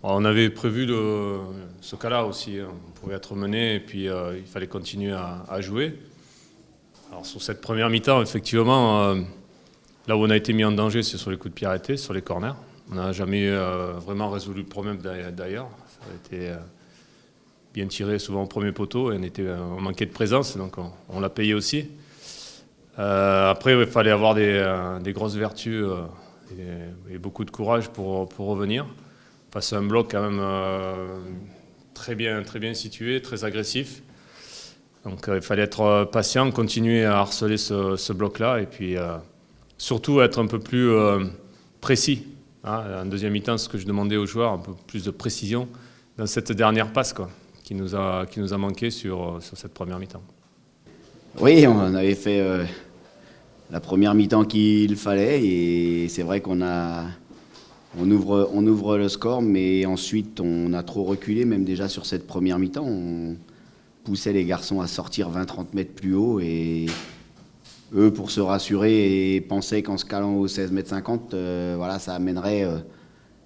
On avait prévu ce cas-là aussi. On pouvait être mené et puis il fallait continuer à jouer. Alors sur cette première mi-temps, effectivement, là où on a été mis en danger, c'est sur les coups de pied arrêtés, sur les corners. On n'a jamais vraiment résolu le problème d'ailleurs. Ça a été bien tiré souvent au premier poteau et on manquait de présence, donc on l'a payé aussi. Après, il fallait avoir des grosses vertus et beaucoup de courage pour revenir face à un bloc quand même très bien situé, très agressif. Donc il fallait être patient, continuer à harceler ce bloc-là et puis surtout être un peu plus précis. En deuxième mi-temps, ce que je demandais aux joueurs, un peu plus de précision dans cette dernière passe qui nous a manqué sur cette première mi-temps. Oui, on avait fait la première mi-temps qu'il fallait et c'est vrai qu'on ouvre le score, mais ensuite on a trop reculé, même déjà sur cette première mi-temps. On poussait les garçons à sortir 20-30 mètres plus haut et eux, pour se rassurer, et pensaient qu'en se calant au 16,50 m, voilà, ça amènerait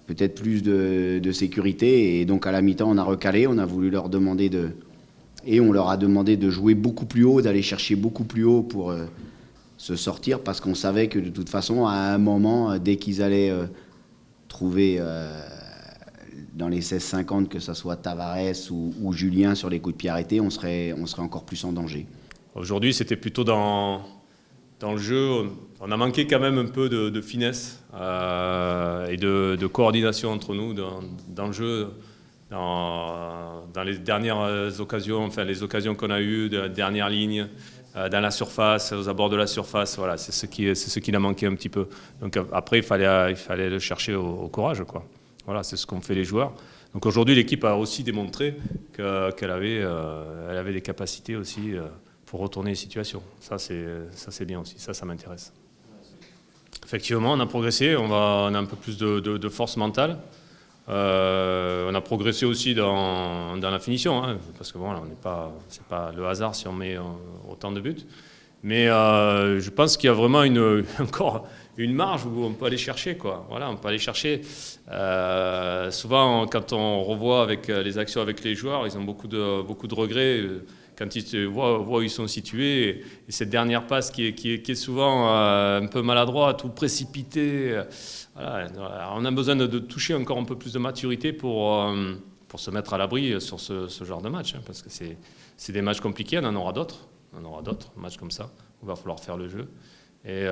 peut-être plus de sécurité. Et donc à la mi-temps, on a recalé, on a voulu leur demander et on leur a demandé de jouer beaucoup plus haut, d'aller chercher beaucoup plus haut pour se sortir, parce qu'on savait que de toute façon, à un moment, dès qu'ils allaient trouver dans les 16,50, que ce soit Tavares ou Julien sur les coups de pied arrêtés, on serait encore plus en danger. Aujourd'hui, c'était plutôt dans le jeu. On a manqué quand même un peu de finesse et de coordination entre nous dans le jeu, dans les dernières occasions, enfin les occasions qu'on a eues, de la dernière ligne, dans la surface, aux abords de la surface. Voilà, c'est ce qui a manqué un petit peu. Donc après, il fallait le chercher au courage, quoi. Voilà, c'est ce qu'ont fait les joueurs. Donc aujourd'hui, l'équipe a aussi démontré qu'elle avait des capacités aussi pour retourner les situations. Ça, c'est bien aussi. Ça m'intéresse. Effectivement, on a progressé. On a un peu plus de force mentale. On a progressé aussi dans la finition, parce que voilà, c'est pas le hasard si on met autant de buts. Mais je pense qu'il y a vraiment encore une marge où on peut aller chercher, quoi. Voilà, on peut aller chercher. Souvent, quand on revoit avec les actions avec les joueurs, ils ont beaucoup de regrets quand ils voient où ils sont situés. Et cette dernière passe qui est souvent un peu maladroite ou précipitée. Voilà, on a besoin de toucher encore un peu plus de maturité pour se mettre à l'abri sur ce genre de match, parce que c'est des matchs compliqués, on en aura d'autres. On aura d'autres matchs comme ça où il va falloir faire le jeu. Et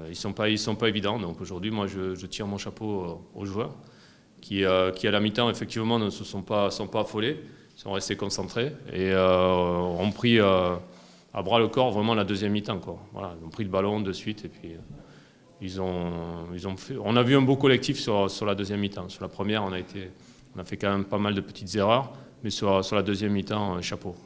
ils sont pas évidents. Donc aujourd'hui, moi, je tire mon chapeau aux joueurs qui à la mi-temps, effectivement, ne sont pas affolés, sont restés concentrés et ont pris à bras le corps vraiment la deuxième mi-temps, quoi. Voilà, ils ont pris le ballon de suite et puis ils ont fait. On a vu un beau collectif sur la deuxième mi-temps. Sur la première, on a fait quand même pas mal de petites erreurs, mais sur la deuxième mi-temps, chapeau.